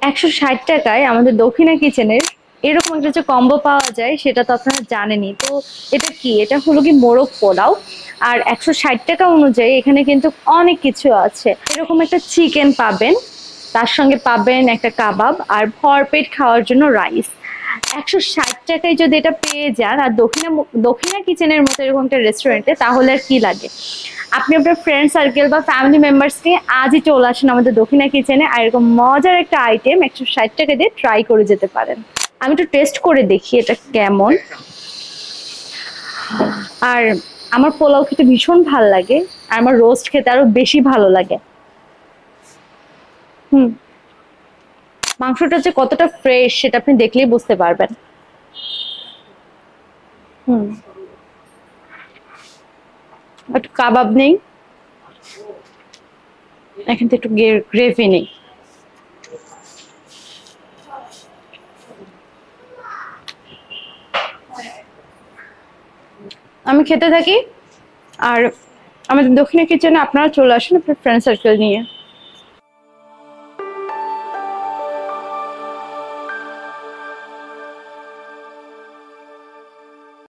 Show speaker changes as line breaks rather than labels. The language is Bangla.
160 টাকায় আমাদের দক্ষিণা কিচেনের এরকম একটা যে কম্বো পাওয়া যায় সেটা তো আপনারা জানেনই। তো এটা কি, এটা হলো কি মোরগ পোলাও। আর 160 টাকা অনুযায়ী এখানে কিন্তু অনেক কিছু আছে। এরকম একটা চিকেন পাবেন, তার সঙ্গে পাবেন একটা কাবাব আর ভরপেট খাওয়ার জন্য রাইস। 160 টাকায় যদি এটা পেয়ে যান আর দক্ষিণা কিচেনের মতো এরকম একটা রেস্টুরেন্টে, তাহলে আর কি লাগে। আপনি আপনার ফ্রেন্ড সার্কেল বা ফ্যামিলি মেম্বার্স নিয়ে আজই চলে আসেন আমাদের দক্ষিণা কিচেনে, আর এরকম মজার একটা আইটেম 160 টাকা দিয়ে ট্রাই করে যেতে পারেন। আমি একটু টেস্ট করে দেখি এটা কেমন। আর আমার পোলাও খেতে ভীষণ ভালো লাগে, আর আমার রোস্ট খেতে আরো বেশি ভালো লাগে। হুম, মাংসটা যে কতটা ফ্রেশ সেটা আপনি দেখলেই বুঝতে পারবেন। হুম, একটু কাবাব নেই, এখান থেকে একটু গ্রেভি নেই। আমি খেতে থাকি, আর আমাদের দক্ষিণা কিচেনে আপনারা চলে আসেন আপনার ফ্রেন্ড সার্কেল নিয়ে।